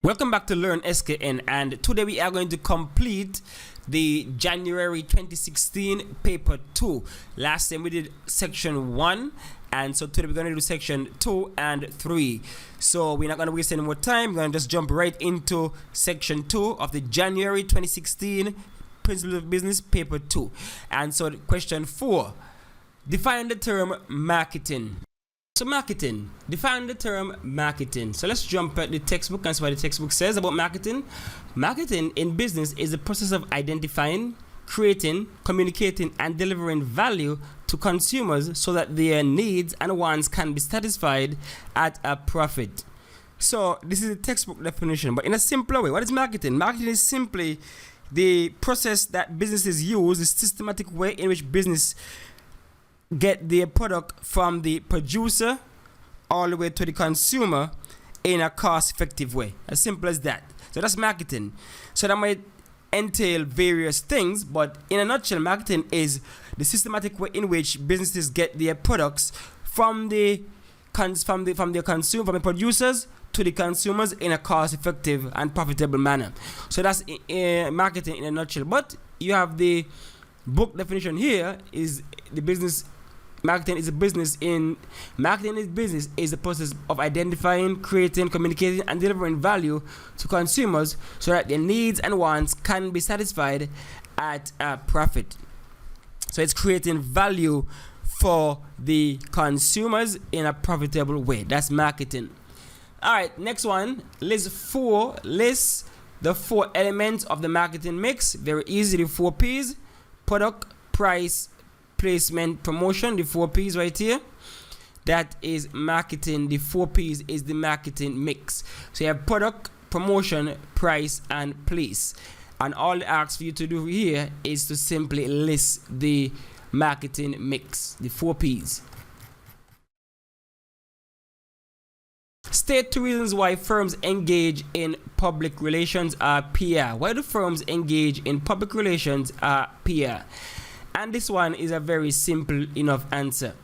Welcome back to Learn SKN, and today we are going to complete the January 2016 paper 2. Last time we did section 1, and so today we're going to do section 2 and 3. So we're not going to waste any more time. We're going to just jump right into section 2 of the January 2016 Principles of Business paper 2. And so question 4, define the term marketing. So marketing, define the term marketing. So let's jump at the textbook and see what the textbook says about marketing. Marketing in business is the process of identifying, creating, communicating, and delivering value to consumers so that their needs and wants can be satisfied at a profit. So this is the textbook definition, but in a simpler way. What is marketing? Marketing is simply the process that businesses use, the systematic way in which business get their product from the producer all the way to the consumer in a cost-effective way. As simple as that. So that's marketing. So that might entail various things, but in a nutshell, marketing is the systematic way in which businesses get their products from the producers to the consumers in a cost-effective and profitable manner. So that's marketing in a nutshell. But you have the book definition here is the business. Marketing is business is the process of identifying, creating, communicating, and delivering value to consumers so that their needs and wants can be satisfied at a profit. So it's creating value for the consumers in a profitable way. That's marketing. All right, next one. List the 4 elements of the marketing mix. Very easy. The 4 P's: product, price, placement, promotion. The 4 P's right here. That is marketing. The 4 P's is the marketing mix. So you have product, promotion, price, and place. And all it asks for you to do here is to simply list the marketing mix, the 4 P's. State 2 reasons why firms engage in public relations or PR. Why do firms engage in public relations or PR? And this one is a very simple enough answer.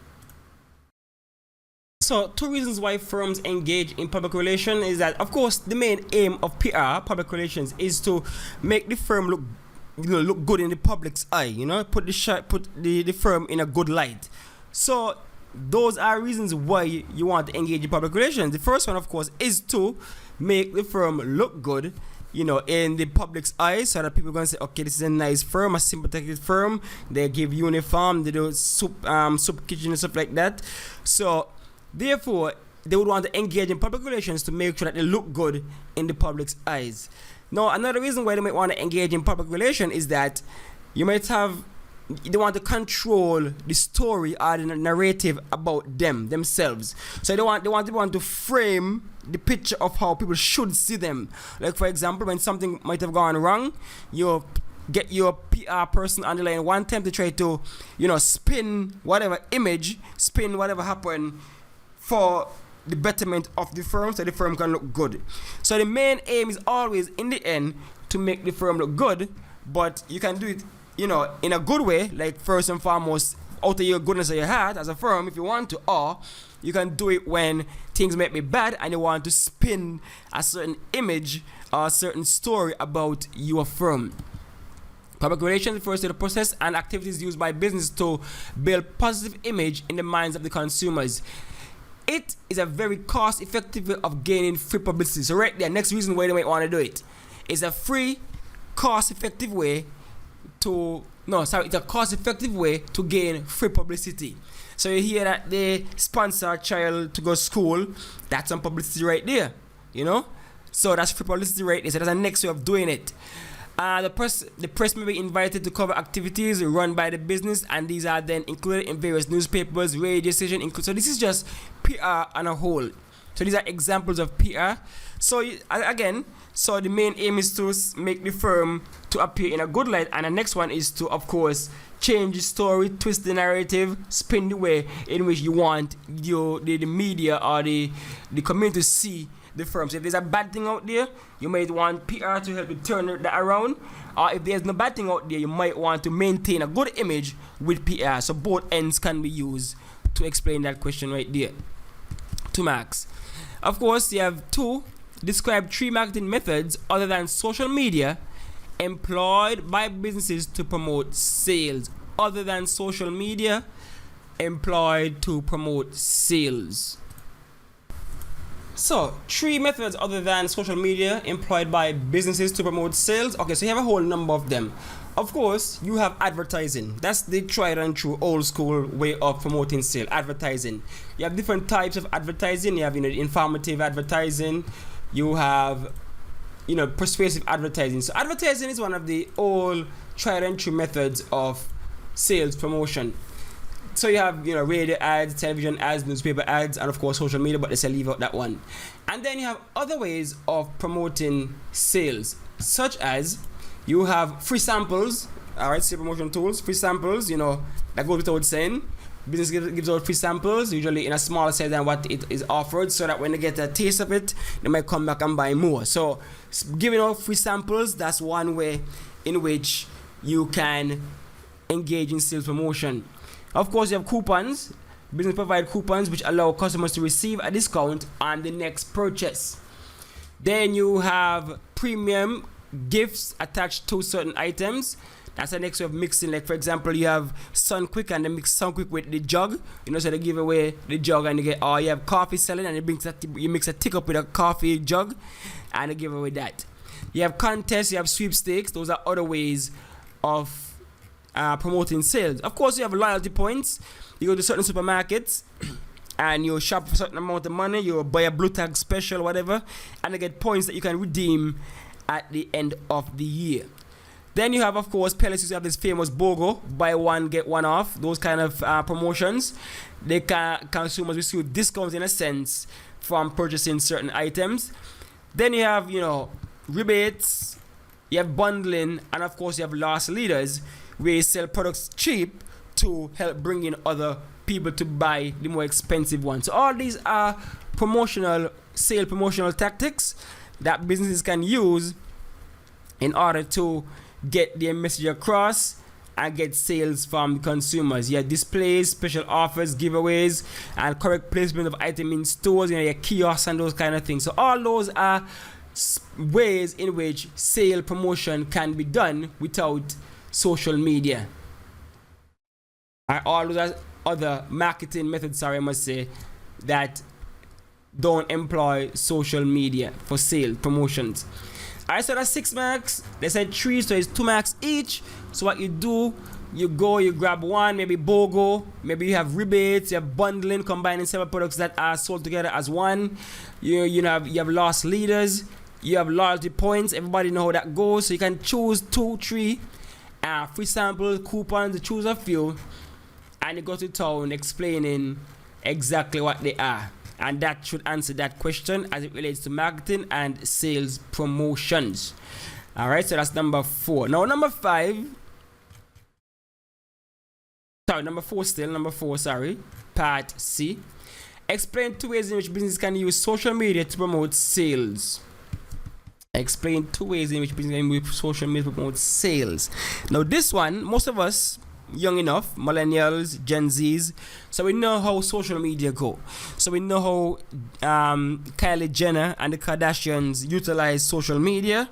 So 2 reasons why firms engage in public relations is that, of course, the main aim of PR, public relations, is to make the firm look good in the public's eye. Put the firm in a good light. So those are reasons why you want to engage in public relations. The first one, of course, is to make the firm look good, in the public's eyes, so that people are going to say, okay, this is a nice firm, a sympathetic firm. They give uniform, they do soup kitchen and stuff like that. So therefore, they would want to engage in public relations to make sure that they look good in the public's eyes. Now, another reason why they might want to engage in public relations is that they want to control the story or the narrative about themselves. So they want to frame the picture of how people should see them. Like, for example, when something might have gone wrong, you get your PR person on the line one time to try to, spin whatever happened for the betterment of the firm, so the firm can look good. So the main aim is always, in the end, to make the firm look good, but you can do it in a good way, like first and foremost, out of your goodness of your heart as a firm, if you want to, or you can do it when things might be bad and you want to spin a certain image or a certain story about your firm. Public relations refers to the process and activities used by business to build positive image in the minds of the consumers. It is a very cost-effective way of gaining free publicity. So right there, next reason why they might want to do it. It's a free, cost-effective way it's a cost-effective way to gain free publicity. So you hear that they sponsor a child to go to school, that's some publicity right there, So that's free publicity right there. So that's the next way of doing it. The press may be invited to cover activities run by the business, and these are then included in various newspapers, radio stations. So this is just PR on a whole. So these are examples of PR. So so the main aim is to make the firm to appear in a good light, and the next one is to, of course, change the story, twist the narrative, spin the way in which you want the media or the community to see the firm. So if there's a bad thing out there, you might want PR to help you turn that around, or if there's no bad thing out there, you might want to maintain a good image with PR. So both ends can be used to explain that question right there. 2 marks. Of course, you have 2 Describe 3 marketing methods other than social media employed by businesses to promote sales. Other than social media employed to promote sales. So, 3 methods other than social media employed by businesses to promote sales. Okay, so you have a whole number of them. Of course, you have advertising. That's the tried and true old school way of promoting sale. Advertising. You have different types of advertising. You have, informative advertising. You have, persuasive advertising. So advertising is one of the old tried and true methods of sales promotion. So you have, radio ads, television ads, newspaper ads, and of course social media, but let's leave out that one. And then you have other ways of promoting sales, such as you have free samples, alright, sales promotion tools, free samples, that goes without saying. Business gives out free samples, usually in a smaller size than what it is offered, so that when they get a taste of it, they might come back and buy more. So giving out free samples, that's one way in which you can engage in sales promotion. Of course, you have coupons. Business provide coupons which allow customers to receive a discount on the next purchase. Then you have premium gifts attached to certain items. That's the next way of mixing. Like for example, you have Sunquick and they mix Sunquick with the jug. So they give away the jug and you get, you have coffee selling and you mix a teacup with a coffee jug and they give away that. You have contests, you have sweepstakes. Those are other ways of promoting sales. Of course, you have loyalty points. You go to certain supermarkets and you shop for a certain amount of money, you buy a blue tag special, whatever, and you get points that you can redeem at the end of the year. Then you have, of course, Pelosi have this famous BOGO, buy one, get one off, those kind of promotions. They can consumers receive discounts in a sense from purchasing certain items. Then you have, rebates, you have bundling, and of course you have loss leaders, where you sell products cheap to help bring in other people to buy the more expensive ones. So all these are promotional tactics that businesses can use in order to get their message across and get sales from consumers. You have displays, special offers, giveaways, and correct placement of items in stores, your kiosks and those kind of things. So all those are ways in which sale promotion can be done without social media. All those are other marketing methods, I must say, that don't employ social media for sale promotions. Alright, so that's 6 marks. They said 3, so it's 2 marks each. So what you do, you grab one, maybe BOGO, maybe you have rebates, you have bundling, combining several products that are sold together as one. You have loss leaders, you have loyalty points. Everybody know how that goes. So you can choose 2, 3. Free samples, coupons, to choose a few, and you go to town explaining exactly what they are, and that should answer that question as it relates to marketing and sales promotions. Alright, so that's number 4. Now number 4 part C. Explain 2 ways in which business can use social media to promote sales. Explain 2 ways in which business can use social media to promote sales. Now this one, most of us young enough, millennials, Gen Zs, so we know how social media go. So we know how Kylie Jenner and the Kardashians utilize social media.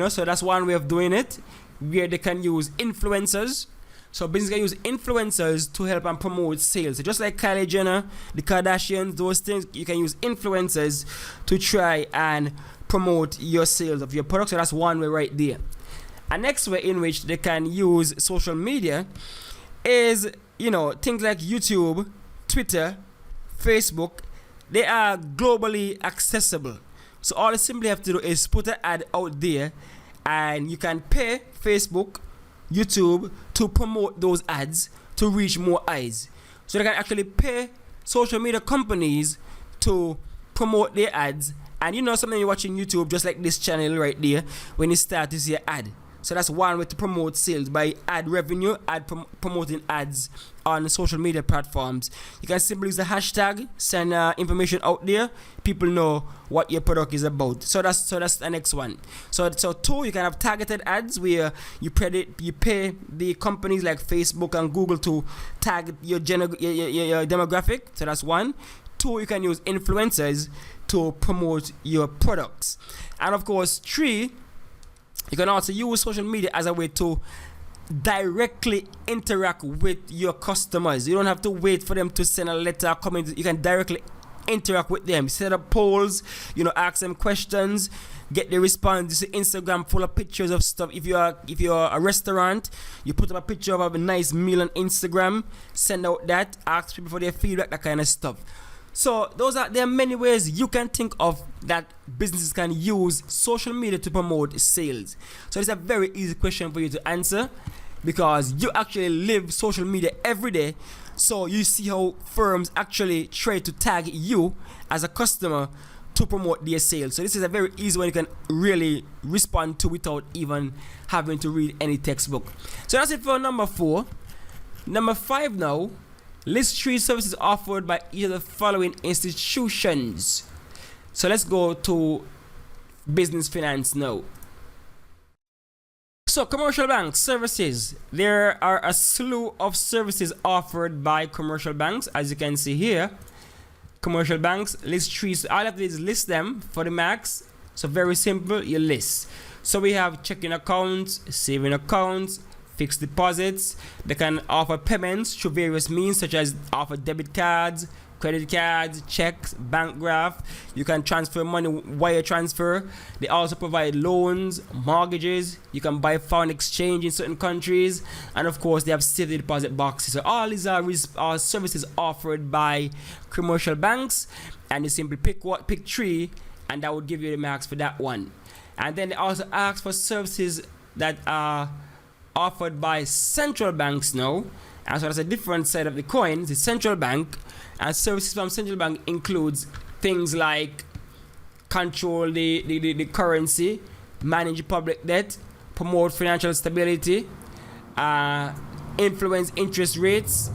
So that's one way of doing it, where they can use influencers. So business can use influencers to help and promote sales. So just like Kylie Jenner, the Kardashians, those things, you can use influencers to try and promote your sales of your products. So that's one way right there. A next way in which they can use social media is, things like YouTube, Twitter, Facebook. They are globally accessible. So all you simply have to do is put an ad out there, and you can pay Facebook, YouTube to promote those ads to reach more eyes. So they can actually pay social media companies to promote their ads. And something you're watching YouTube, just like this channel right there, when you start to see an ad. So that's one way to promote sales, by ad revenue, promoting ads on social media platforms. You can simply use the hashtag, send information out there. People know what your product is about. So that's the next one. So 2, you can have targeted ads where you pay the companies like Facebook and Google to target your demographic. So that's 1. 2, you can use influencers to promote your products. And of course, 3, you can also use social media as a way to directly interact with your customers. You don't have to wait for them to send a letter or comment. You can directly interact with them, set up polls, ask them questions, get the response. This is Instagram full of pictures of stuff. If you're a restaurant, you put up a picture of a nice meal on Instagram, send out that, ask people for their feedback, that kind of stuff. So there are many ways you can think of that businesses can use social media to promote sales. So it's a very easy question for you to answer, because you actually live social media every day. So you see how firms actually try to tag you as a customer to promote their sales. So this is a very easy one you can really respond to without even having to read any textbook. So that's it for number 4. Number 5 now. List 3 services offered by each of the following institutions. So let's go to business finance now. So commercial bank services. There are a slew of services offered by commercial banks, as you can see here. Commercial banks, list 3. So all I have to do is list them for the max. So very simple, you list. So we have checking accounts, saving accounts, fixed deposits. They can offer payments through various means, such as offer debit cards, credit cards, checks, bank draft. You can transfer money, wire transfer. They also provide loans, mortgages. You can buy foreign exchange in certain countries, and of course they have safety deposit boxes. So all these are services offered by commercial banks, and you simply pick 3, and that would give you the max for that one. And then they also ask for services that are offered by central banks now, and so that's a different side of the coin. The central bank, and services from central bank includes things like control the currency, manage public debt, promote financial stability, influence interest rates.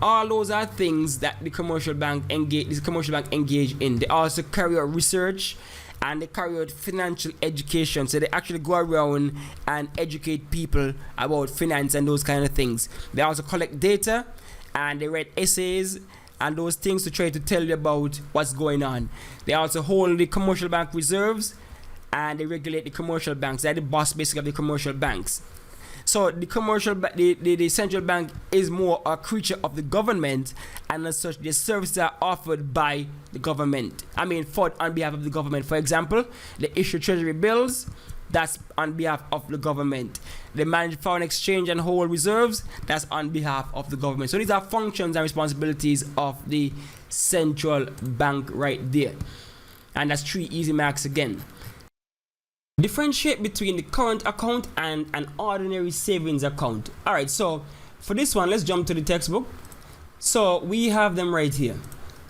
All those are things that the commercial bank engage in. They also carry out research, and they carry out financial education. So they actually go around and educate people about finance and those kind of things. They also collect data, and they write essays and those things to try to tell you about what's going on. They also hold the commercial bank reserves, and they regulate the commercial banks. They're the boss basically of the commercial banks. So the central bank is more a creature of the government, and as such, the services are offered by the government. On behalf of the government. For example, they issue treasury bills. That's on behalf of the government. They manage foreign exchange and hold reserves. That's on behalf of the government. So these are functions and responsibilities of the central bank right there. And that's 3 easy marks again. Differentiate between the current account and an ordinary savings account. Alright, so for this one, let's jump to the textbook. So we have them right here.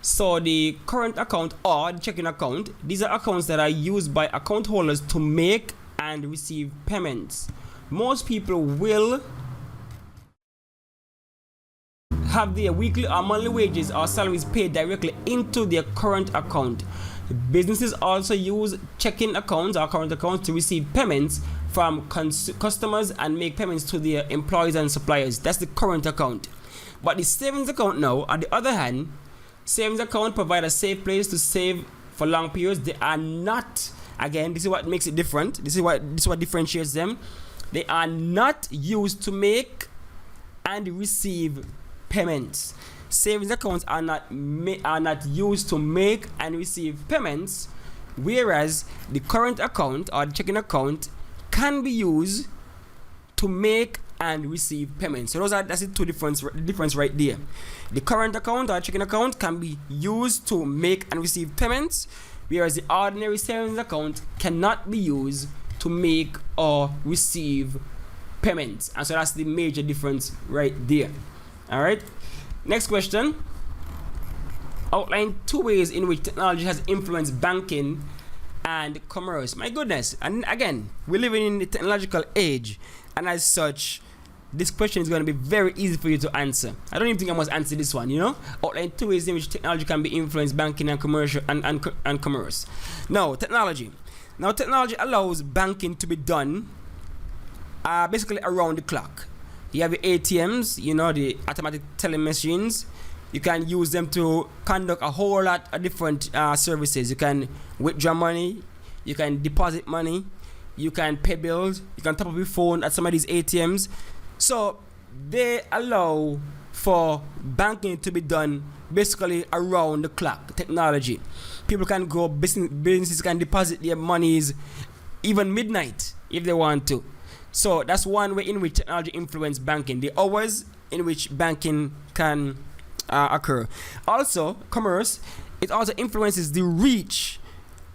So the current account or the checking account, these are accounts that are used by account holders to make and receive payments. Most people will have their weekly or monthly wages or salaries paid directly into their current account. Businesses also use checking accounts or current accounts to receive payments from customers and make payments to their employees and suppliers. That's the current account. But the savings account now, on the other hand, savings account provide a safe place to save for long periods. They are not, again, this is what makes it different. This is what differentiates them. They are not used to make and receive payments. Savings accounts are not used to make and receive payments, whereas the current account or the checking account can be used to make and receive payments. So that's the two difference right there. The current account or checking account can be used to make and receive payments, whereas the ordinary savings account cannot be used to make or receive payments. And so that's the major difference right there. All right. Next question. Outline 2 ways in which technology has influenced banking and commerce. My goodness. And again, we're living in the technological age, and as such, this question is going to be very easy for you to answer. I don't even think I must answer this one, Outline 2 ways in which technology can be influenced banking and commercial and commerce. Now, technology allows banking to be done basically around the clock. You have your ATMs, the automatic teller machines. You can use them to conduct a whole lot of different services. You can withdraw money, you can deposit money, you can pay bills, you can top up your phone at some of these ATMs. So they allow for banking to be done basically around the clock technology. People can go, businesses can deposit their monies even midnight if they want to. So that's one way in which technology influence banking, the hours in which banking can occur. Also, commerce, it also influences the reach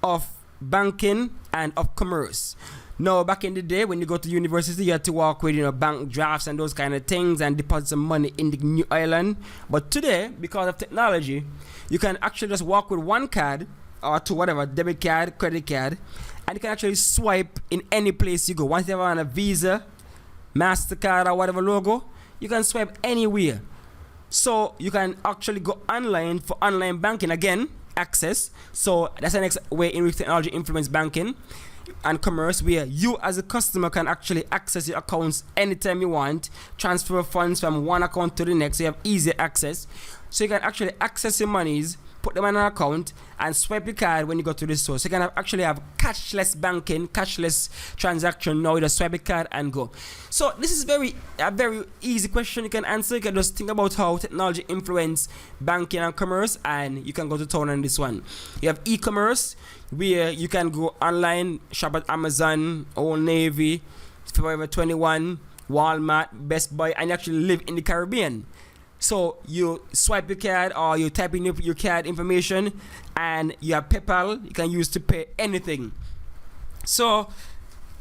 of banking and of commerce. Now, back in the day, when you go to university, you had to walk with, bank drafts and those kind of things and deposit some money in the new island. But today, because of technology, you can actually just walk with one card or two, whatever, debit card, credit card, and you can actually swipe in any place you go. Once you have on a Visa, MasterCard, or whatever logo, you can swipe anywhere. So you can actually go online for online banking. Again, access. So that's the next way in which technology influences banking and commerce, where you as a customer can actually access your accounts anytime you want, transfer funds from one account to the next, so you have easy access. So you can actually access your monies, put them on an account, and swipe your card when you go to the store. So you can actually have cashless banking, cashless transaction. Now you just swipe your card and go. So this is a very easy question you can answer. You can just think about how technology influence banking and commerce, and you can go to town on this one. You have e-commerce, where you can go online, shop at Amazon, Old Navy, Forever 21, Walmart, Best Buy, and you actually live in the Caribbean. So you swipe your card or you type in your card information, and you have PayPal you can use to pay anything. So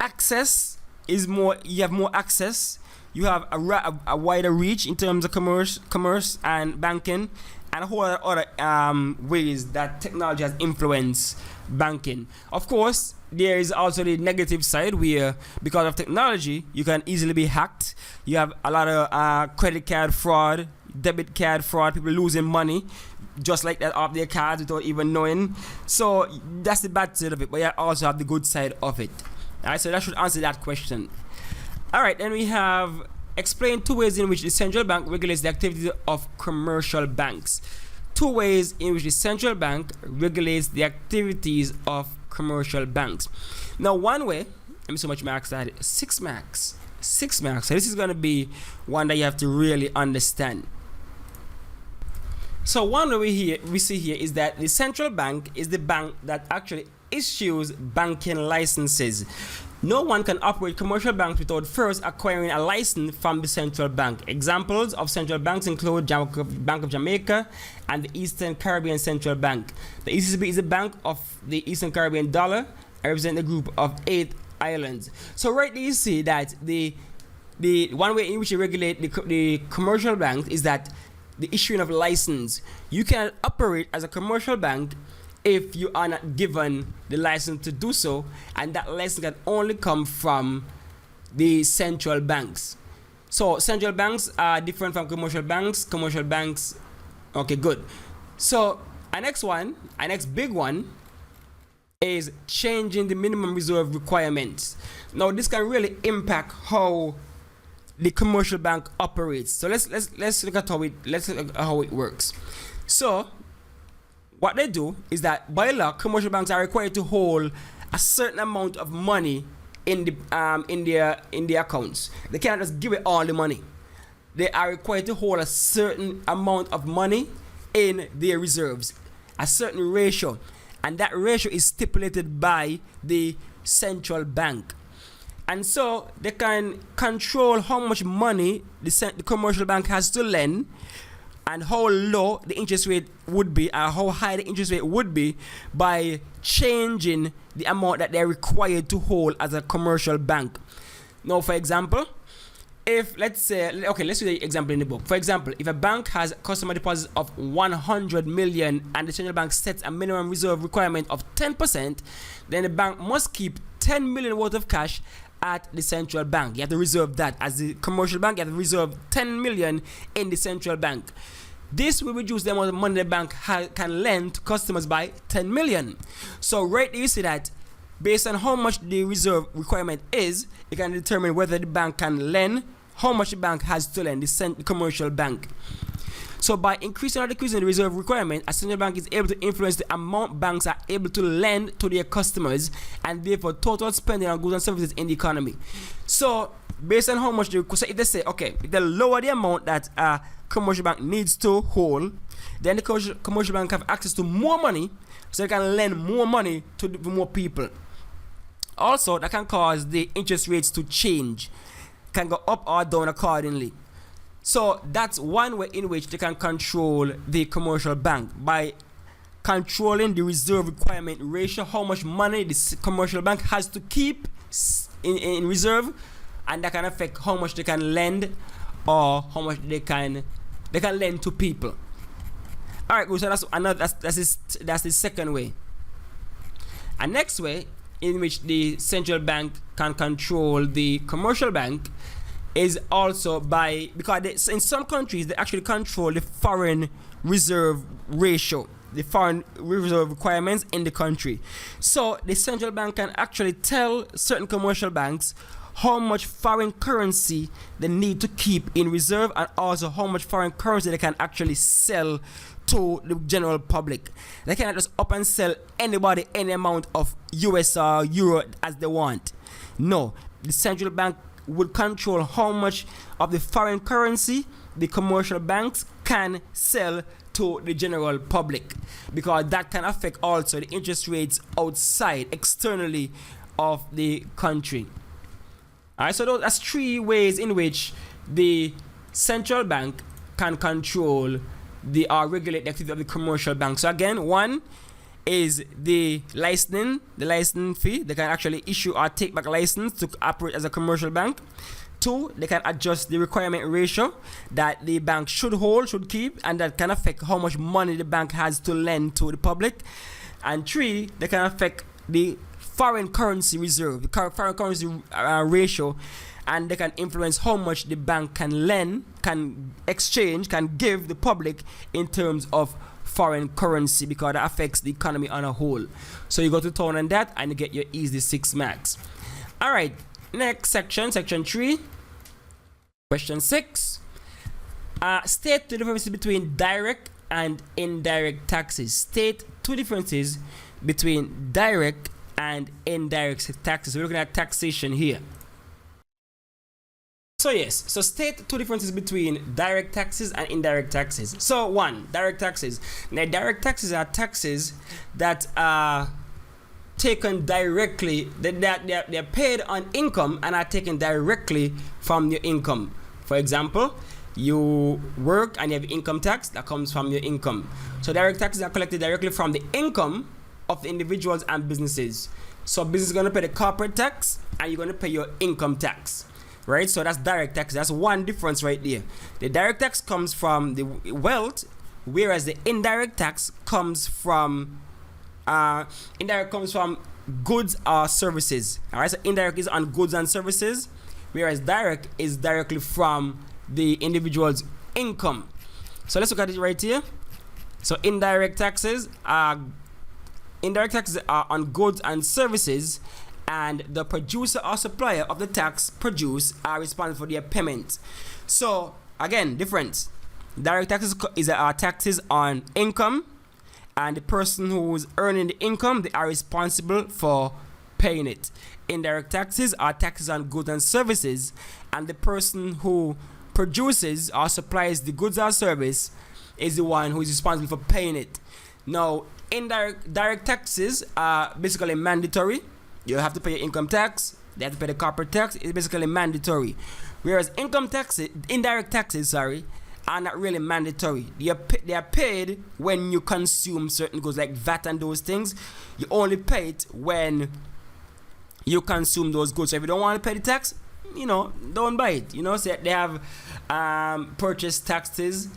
access is more, you have more access, you have a wider reach in terms of commerce and banking, and a whole lot of other ways that technology has influenced banking. Of course, there is also the negative side, where because of technology you can easily be hacked. You have a lot of credit card fraud, debit card fraud, people losing money just like that off their cards without even knowing. So that's the bad side of it, but you also have the good side of it. Alright, so that should answer that question. Alright, then we have explain two ways in which the central bank regulates the activity of commercial banks. Two ways in which the central bank regulates the activities of commercial banks. Now, one way, let me see how much marks that is. 6 marks. 6 marks. So this is going to be one that you have to really understand. So one way we see here is that the central bank is the bank that actually issues banking licenses. No one can operate commercial banks without first acquiring a license from the central bank. Examples of central banks include Bank of Jamaica and the Eastern Caribbean Central Bank. The ECB is a bank of the Eastern Caribbean dollar and represents a group of 8 islands. So right there you see that the one way in which you regulate the commercial banks is that the issuing of license. You can operate as a commercial bank if you are not given the license to do so, and that license can only come from the central banks. So central banks are different from commercial banks. Commercial banks, okay, good. So our next big one is changing the minimum reserve requirements. Now this can really impact how the commercial bank operates. So let's look at how it works. So what they do is that by law, commercial banks are required to hold a certain amount of money in their accounts. They cannot just give it all the money. They are required to hold a certain amount of money in their reserves, a certain ratio, and that ratio is stipulated by the central bank. And so they can control how much money the commercial bank has to lend, and how low the interest rate would be, or how high the interest rate would be, by changing the amount that they're required to hold as a commercial bank. Now, for example, if let's use the example in the book. For example, if a bank has customer deposits of 100 million and the central bank sets a minimum reserve requirement of 10%, then the bank must keep 10 million worth of cash at the central bank. You have to reserve that. As the commercial bank, you have to reserve 10 million in the central bank. This will reduce the amount of money the bank can lend to customers by 10 million. So right there you see that based on how much the reserve requirement is, you can determine whether the bank can lend, how much the bank has to lend, the commercial bank. So by increasing or decreasing the reserve requirement, a central bank is able to influence the amount banks are able to lend to their customers, and therefore total spending on goods and services in the economy. So based on how much they request, so if they say, okay, if they lower the amount that a commercial bank needs to hold, then the commercial bank have access to more money, so they can lend more money to more people. Also, that can cause the interest rates to change, can go up or down accordingly. So that's one way in which they can control the commercial bank, by controlling the reserve requirement ratio, how much money the commercial bank has to keep in reserve, and that can affect how much they can lend or how much they can lend to people. All right, so that's the second way. And next way in which the central bank can control the commercial bank is also by, because in some countries they actually control the foreign reserve ratio, the foreign reserve requirements in the country. So the central bank can actually tell certain commercial banks how much foreign currency they need to keep in reserve, and also how much foreign currency they can actually sell to the general public. They cannot just up and sell anybody any amount of US or Euro as they want. No, the central bank would control how much of the foreign currency the commercial banks can sell to the general public, because that can affect also the interest rates outside, externally, of the country. Alright, so that's three ways in which the central bank can control the regulate the activity of the commercial bank. So again, one is the license fee. They can actually issue or take back license to operate as a commercial bank. Two, they can adjust the requirement ratio that the bank should keep, and that can affect how much money the bank has to lend to the public. And three, they can affect the foreign currency reserve, the foreign currency ratio, and they can influence how much the bank can lend, can exchange, can give the public in terms of foreign currency, because that affects the economy on a whole. So you go to town on that and you get your easy 6 marks. All right, next section 3, question 6. State the differences between direct and indirect taxes. State two differences between direct and indirect taxes. We're looking at taxation here. So yes, so state two differences between direct taxes and indirect taxes. So one, direct taxes. Now direct taxes are taxes that are taken directly, they're paid on income and are taken directly from your income. For example, you work and you have income tax that comes from your income. So direct taxes are collected directly from the income of the individuals and businesses. So business is going to pay the corporate tax and you're going to pay your income tax. Right, so that's direct tax. That's one difference right there. The direct tax comes from the wealth, whereas the indirect tax comes from goods or services. All right, so indirect is on goods and services, whereas direct is directly from the individual's income. So let's look at it right here. So indirect taxes are on goods and services, and the producer or supplier of the tax produced are responsible for their payment. So again, difference. Direct taxes are taxes on income, and the person who is earning the income, they are responsible for paying it. Indirect taxes are taxes on goods and services, and the person who produces or supplies the goods or service is the one who is responsible for paying it. Now, direct taxes are basically mandatory. You have to pay your income tax. They have to pay the corporate tax. It's basically mandatory. Whereas indirect taxes, are not really mandatory. They are paid when you consume certain goods like VAT and those things. You only pay it when you consume those goods. So if you don't want to pay the tax, don't buy it. So they have purchase taxes,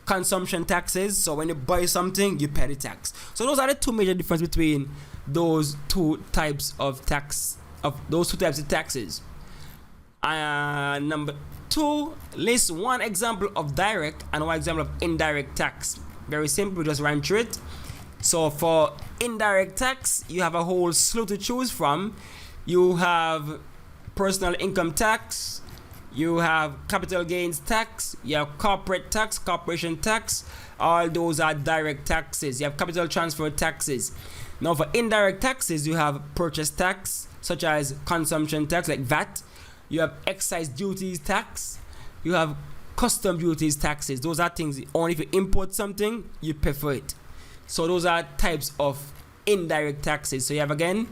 consumption taxes. So when you buy something, you pay the tax. So those are the two major differences between those two types of taxes. Number 2, list one example of direct and one example of indirect tax. Very simple, just run through it. So for indirect tax, you have a whole slew to choose from. You have personal income tax, you have capital gains tax, you have corporate tax, corporation tax. All those are direct taxes. You have capital transfer taxes. Now for indirect taxes, you have purchase tax, such as consumption tax like VAT. You have excise duties tax. You have custom duties taxes. Those are things only if you import something, you pay for it. So those are types of indirect taxes. So you have again,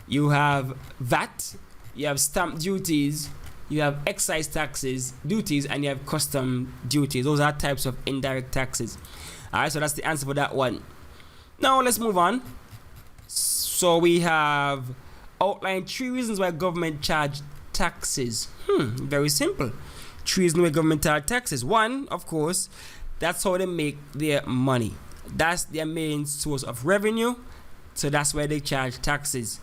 you have VAT, you have stamp duties, you have excise taxes, duties, and you have custom duties. Those are types of indirect taxes. Alright, so that's the answer for that one. Now let's move on. So we have outlined 3 reasons why government charge taxes. Very simple. 3 reasons why government charge taxes. 1, of course, that's how they make their money. That's their main source of revenue. So that's why they charge taxes.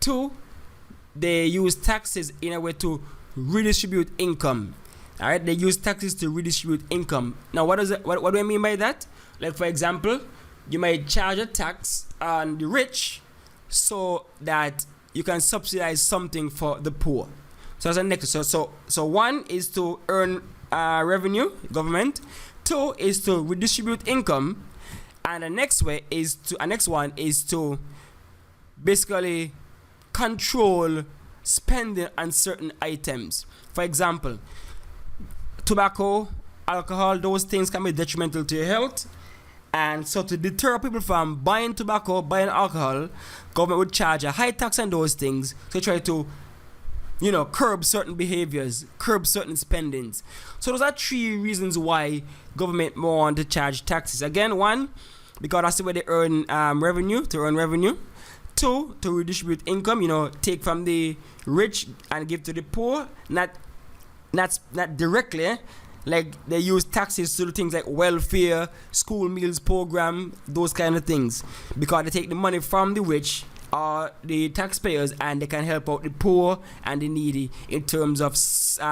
2, they use taxes in a way to redistribute income. All right, they use taxes to redistribute income. Now, what do I mean by that? Like, for example, you might charge a tax on the rich so that you can subsidize something for the poor. So that's the next. So 1 is to earn revenue, government. 2 is to redistribute income, and the next one is to basically control spending on certain items. For example, tobacco, alcohol, those things can be detrimental to your health. And so to deter people from buying tobacco, buying alcohol, government would charge a high tax on those things to try to, curb certain behaviors, curb certain spendings. So those are 3 reasons why government want to charge taxes. Again, 1, because that's the way they earn revenue, to earn revenue. 2, to redistribute income, take from the rich and give to the poor, not directly, like they use taxes to do things like welfare, school meals program, those kind of things, because they take the money from the rich or the taxpayers and they can help out the poor and the needy in terms of self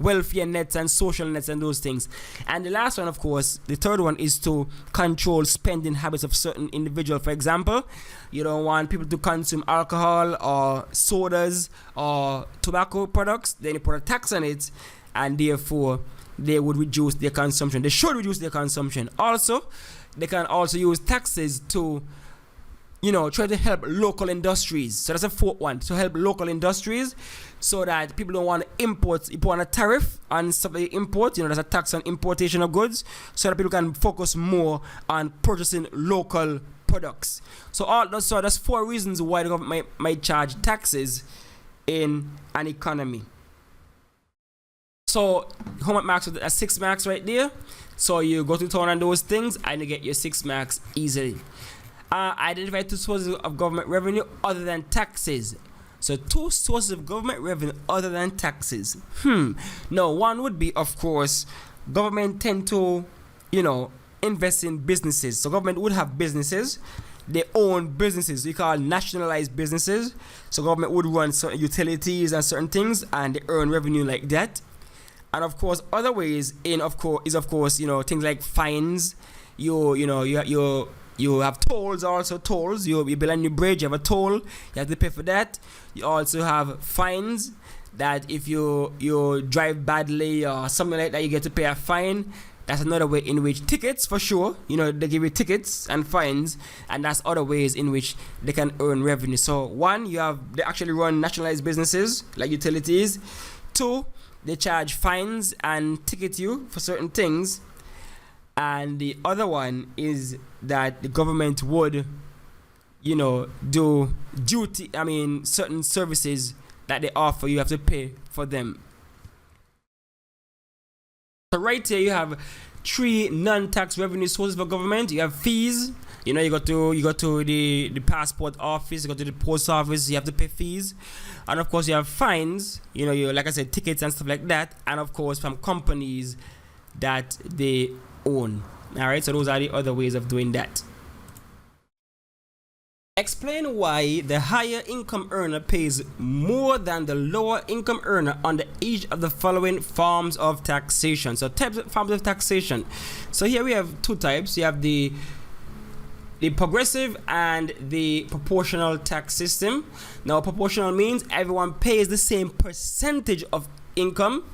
welfare nets and social nets and those things. And the last one, of course, the third one, is to control spending habits of certain individuals. For example, you don't want people to consume alcohol or sodas or tobacco products, then you put a tax on it, and therefore they would reduce their consumption. They should reduce their consumption. Also, they can also use taxes to try to help local industries. So that's a 4th one, to help local industries, so that people don't want to import. You put on a tariff on stuff they import. There's a tax on importation of goods, so that people can focus more on purchasing local products. So that's 4 reasons why the government might charge taxes in an economy. So homework marks are 6 marks right there. So you go to town on those things and you get your 6 marks easily. Identify 2 sources of government revenue other than taxes. So 2 sources of government revenue other than taxes. Now, 1 would be, of course, government tend to, invest in businesses. So government would have businesses. They own businesses. We call nationalized businesses. So government would run certain utilities and certain things, and they earn revenue like that. And of course, other ways is things like fines. You have tolls also. Tolls. You build a new bridge, you have a toll, you have to pay for that. You also have fines, that if you drive badly or something like that, you get to pay a fine. That's another way in which tickets, for sure, they give you tickets and fines, and that's other ways in which they can earn revenue. So 1, they actually run nationalized businesses like utilities. 2, they charge fines and ticket you for certain things. And the other one is that the government would, do certain services that they offer, you have to pay for them. So right here you have 3 non-tax revenue sources for government. You have fees. You go to the passport office, you go to the post office, you have to pay fees. And of course you have fines, you like I said, tickets and stuff like that. And of course from companies that they own. Alright, so those are the other ways of doing that. Explain why the higher income earner pays more than the lower income earner under each of the following forms of taxation. So forms of taxation. So here we have 2 types. You have the the progressive and the proportional tax system. Now, proportional means everyone pays the same percentage of income,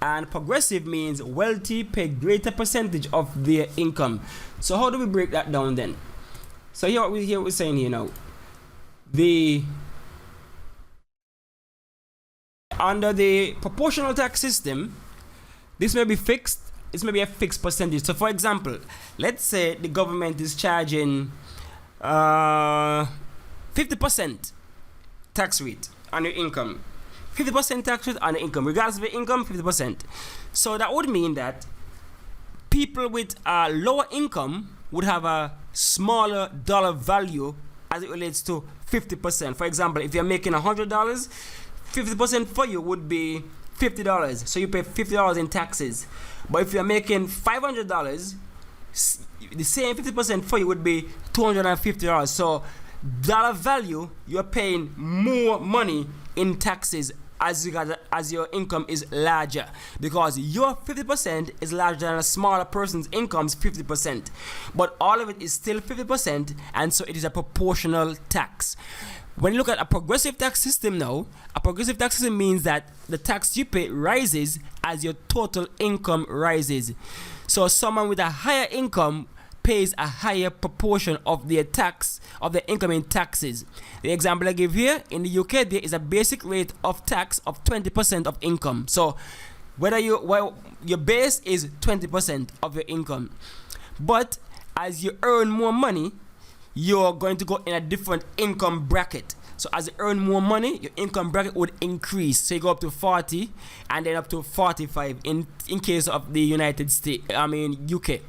and progressive means wealthy pay greater percentage of their income. So how do we break that down then? So here we're saying here now, under the proportional tax system, this may be fixed. This may be a fixed percentage. So for example, let's say the government is charging 50% tax rate on your income. 50% tax rate on your income, regardless of your income, 50%. So that would mean that people with a lower income would have a smaller dollar value as it relates to 50%. For example, if you're making $100, 50% for you would be $50. So you pay $50 in taxes. But if you're making $500, the same 50% for you would be $250. So dollar value, you're paying more money in taxes as your income is larger, because your 50% is larger than a smaller person's income's 50%. But all of it is still 50%, and so it is a proportional tax. When you look at a progressive tax system now, a progressive tax system means that the tax you pay rises as your total income rises. So someone with a higher income pays a higher proportion of their tax, of their income in taxes. The example I give here, in the UK, there is a basic rate of tax of 20% of income. So whether your base is 20% of your income, but as you earn more money, you're going to go in a different income bracket. So as you earn more money, your income bracket would increase. So you go up to 40 and then up to 45 in case of the United States, UK.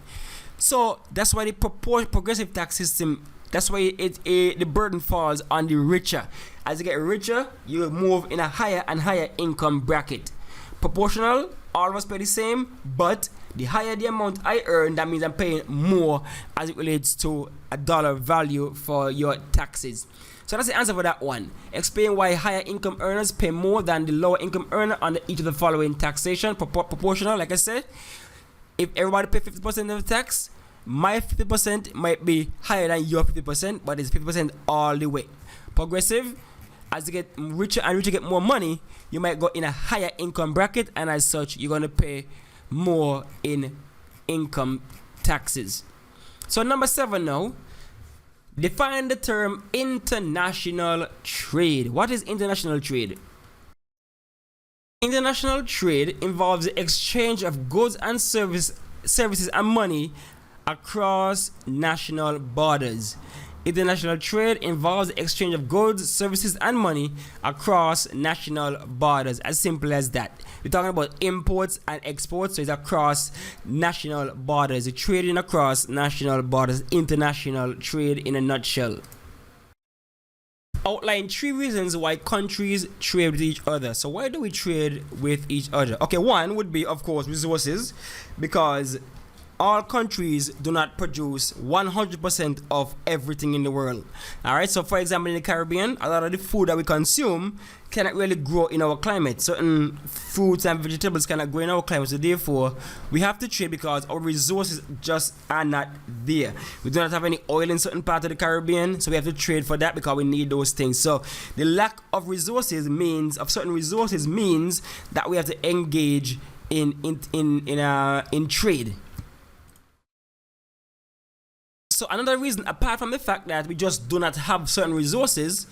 So that's why the progressive tax system, that's why the burden falls on the richer. As you get richer, you move in a higher and higher income bracket. Proportional, all of us pay the same, but the higher the amount I earn, that means I'm paying more as it relates to a dollar value for your taxes. So that's the answer for that one. Explain why higher income earners pay more than the lower income earner under each of the following taxation. Proportional, like I said, if everybody pay 50% of the tax, my 50% might be higher than your 50%, but it's 50% all the way. Progressive, as you get richer and richer, get more money, you might go in a higher income bracket, and as such, you're going to pay more in income taxes. So number 7 now, define the term international trade. What is international trade? International trade involves the exchange of goods and services and money across national borders. International trade involves the exchange of goods, services, and money across national borders. As simple as that. We're talking about imports and exports, so it's across national borders. It's trading across national borders. International trade in a nutshell. Outline 3 reasons why countries trade with each other. So why do we trade with each other? Okay, one would be, of course, resources, because all countries do not produce 100% of everything in the world. Alright, so for example, in the Caribbean, a lot of the food that we consume cannot really grow in our climate. Certain fruits and vegetables cannot grow in our climate, so therefore we have to trade because our resources just are not there. We do not have any oil in certain parts of the Caribbean, so we have to trade for that because we need those things. So the lack of resources means, of certain resources means that we have to engage in trade. So another reason, apart from the fact that we just do not have certain resources,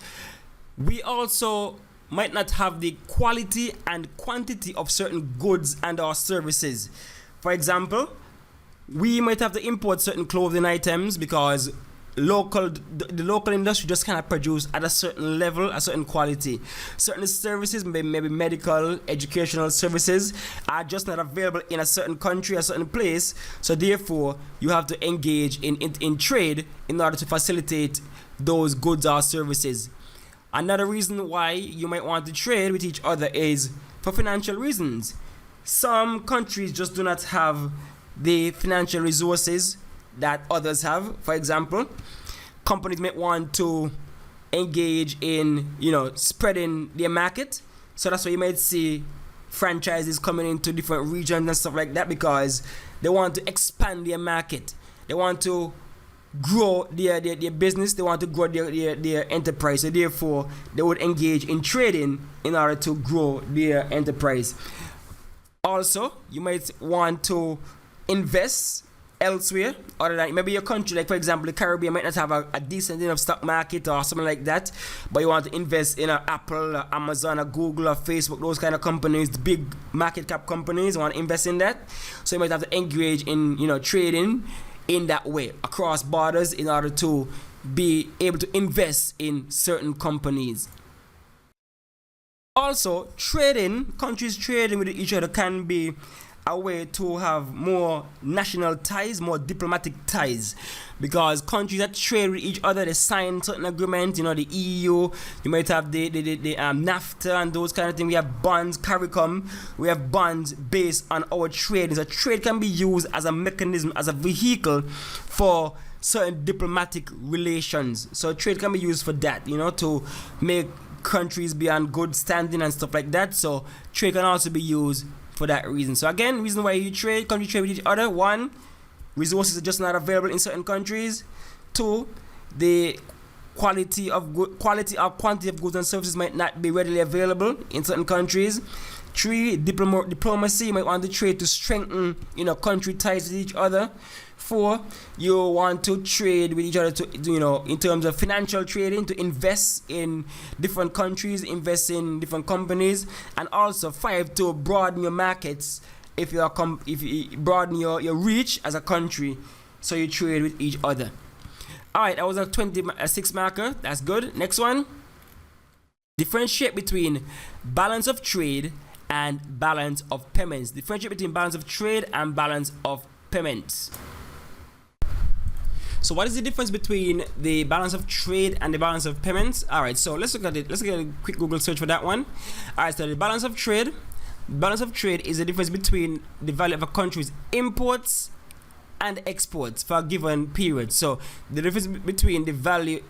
we also might not have the quality and quantity of certain goods and or services. For example, we might have to import certain clothing items because the local industry just cannot produce at a certain level, a certain quality. Certain services, maybe medical, educational services, are just not available in a certain country, a certain place. So therefore, you have to engage in trade in order to facilitate those goods or services. Another reason why you might want to trade with each other is for financial reasons. Some countries just do not have the financial resources that others have. For example, companies may want to engage in, spreading their market. So that's why you might see franchises coming into different regions and stuff like that, because they want to expand their market. They want to grow their business, they want to grow their enterprise, so therefore they would engage in trading in order to grow their enterprise. Also, you might want to invest elsewhere other than maybe your country, like for example the Caribbean might not have a decent enough stock market or something like that, but you want to invest in Apple or Amazon or Google or Facebook, those kind of companies, the big market cap companies, you want to invest in that, so you might have to engage in trading in that way across borders in order to be able to invest in certain companies. Also, countries trading with each other can be a way to have more national ties, more diplomatic ties, because countries that trade with each other, they sign certain agreements, the EU, you might have the NAFTA and those kind of things. We have bonds, CARICOM, we have bonds based on our trade. So trade can be used as a mechanism, as a vehicle for certain diplomatic relations. So trade can be used for that, to make countries be on good standing and stuff like that. So trade can also be used for that reason. So again, reason why countries trade with each other: one, resources are just not available in certain countries; two, the quantity or quantity of goods and services might not be readily available in certain countries; three, diplomacy, you might want to trade to strengthen country ties with each other; four, you want to trade with each other to in terms of financial trading, to invest in different countries, invest in different companies; and also five, to broaden your markets, if you broaden your reach as a country, so you trade with each other. Alright, that was a 26 marker. That's good. Next one, differentiate between balance of trade and balance of payments. Differentiate between balance of trade and balance of payments. So what is the difference between the balance of trade and the balance of payments? Alright, so let's look at it. Let's get a quick Google search for that one. Alright, so the balance of trade. Balance of trade is the difference between the value of a country's imports and exports for a given period. So the difference between the value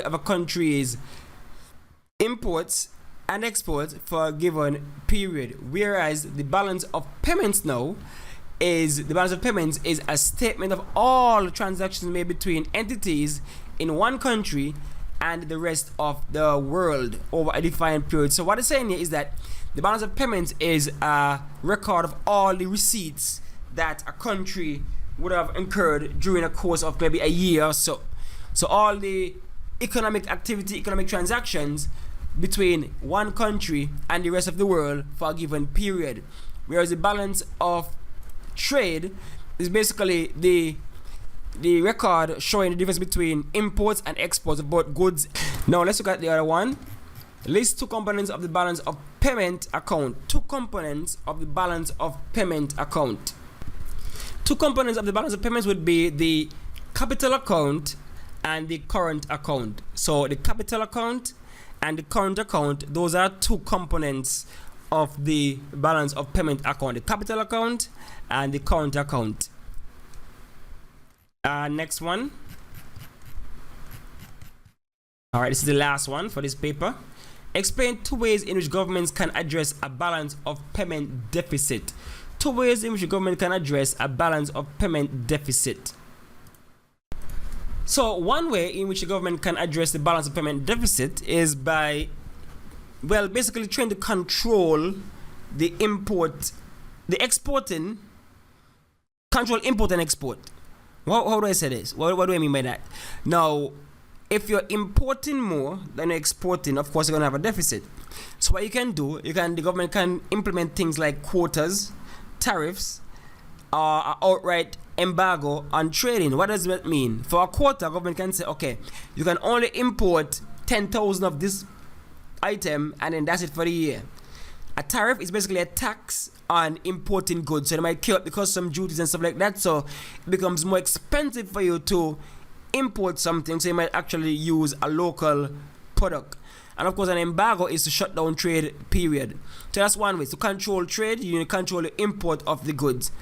of a country's imports and exports for a given period. Whereas the balance of payments now is a statement of all transactions made between entities in one country and the rest of the world over a defined period. So what it's saying here is that the balance of payments is a record of all the receipts that a country would have incurred during a course of maybe a year or so. So all the economic activity, economic transactions between one country and the rest of the world for a given period. Whereas the balance of trade is basically the record showing the difference between imports and exports of both goods. Now let's look at the other one. List two components of the balance of payment account. Two components of the balance of payment account. Two components of the balance of payments would be the capital account and the current account. So the capital account and the current account, those are two components of the balance of payment account. The capital account and the current account. Next one. Alright, this is the last one for this paper. Explain two ways in which governments can address a balance of payment deficit. Two ways in which the government can address a balance of payment deficit. So one way in which the government can address the balance of payment deficit is by, well, basically trying to control the exporting, control import and export. How do I say this? What do I mean by that? Now, if you're importing more than you're exporting, of course you're gonna have a deficit. So what you can do, the government can implement things like quotas, tariffs, or outright embargo on trading. What does that mean? For a quota, government can say, okay, you can only import 10,000 of this item, and then that's it for the year. A tariff is basically a tax on importing goods, so they might kill it because some duties and stuff like that, so it becomes more expensive for you to import something, so you might actually use a local product. And of course, an embargo is to shut down trade, period. So that's one way. To control trade, you need to control the import of the goods.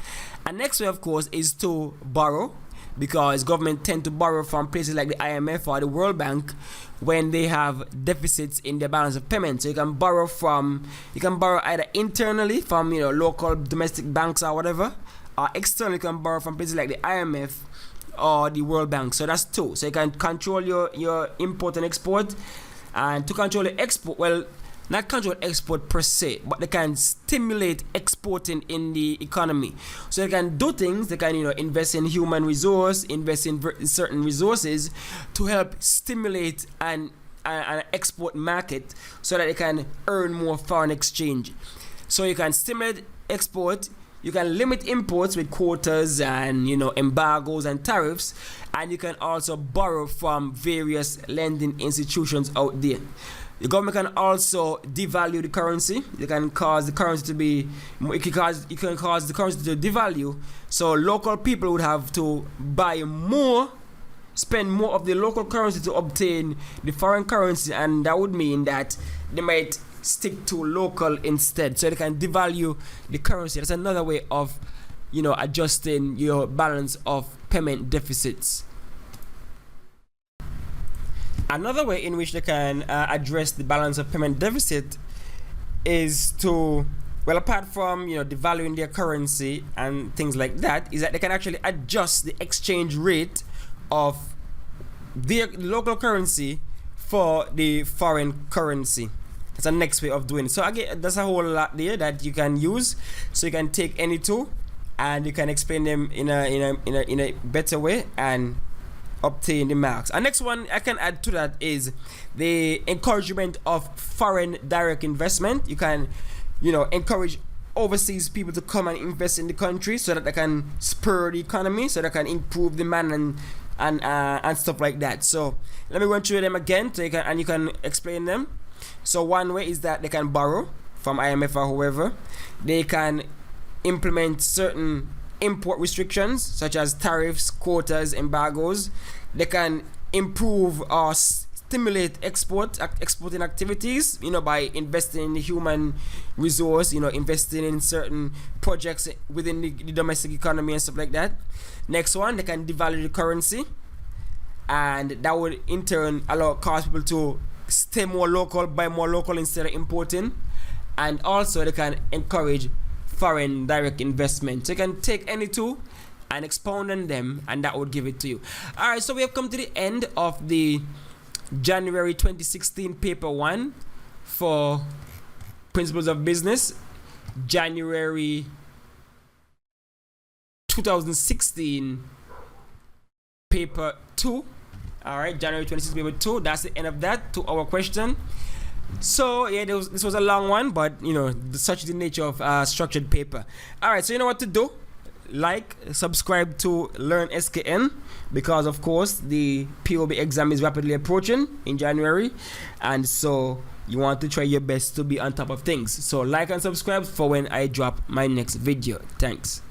And next way, of course, is to borrow, because government tend to borrow from places like the IMF or the World Bank when they have deficits in their balance of payments. So you can borrow either internally from local domestic banks or whatever, or externally you can borrow from places like the IMF or the World Bank. So that's two. So you can control your import and export, and to control the export, well, not control export per se, but they can stimulate exporting in the economy. So they can do things. They can, invest in human resource, invest in certain resources to help stimulate an export market, so that they can earn more foreign exchange. So you can stimulate export. You can limit imports with quotas and embargoes and tariffs, and you can also borrow from various lending institutions out there. The government can also devalue the currency. You can cause the currency to be, you can cause the currency to devalue. So local people would have to buy more, spend more of the local currency to obtain the foreign currency, and that would mean that they might stick to local instead. So they can devalue the currency. That's another way of, adjusting your balance of payment deficits. Another way in which they can address the balance of payment deficit is to, well, apart from devaluing their currency and things like that, is that they can actually adjust the exchange rate of their local currency for the foreign currency. That's the next way of doing it. So again, there's a whole lot there that you can use. So you can take any two and you can explain them in a better way and obtain the marks. And next one I can add to that is the encouragement of foreign direct investment. You can encourage overseas people to come and invest in the country, so that they can spur the economy, so they can improve demand and stuff like that. So let me run through them again, so you can explain them. So one way is that they can borrow from IMF or whoever. They can implement certain import restrictions such as tariffs, quotas, embargoes. They can improve or stimulate exporting activities, by investing in the human resource, investing in certain projects within the domestic economy and stuff like that. Next one, they can devalue the currency, and that would in turn cause people to stay more local, buy more local instead of importing. And also they can encourage foreign direct investment. So you can take any two and expound on them, and that would give it to you. Alright, so we have come to the end of the January 2016 paper 1 for Principles of Business. January 2016 paper 2. Alright, January 2016 paper 2. That's the end of that 2-hour question. So yeah, this was a long one, but such is the nature of structured paper. Alright, so you know what to do. Like, subscribe to Learn SKN, because of course the POB exam is rapidly approaching in January, and so you want to try your best to be on top of things. So like and subscribe for when I drop my next video. Thanks.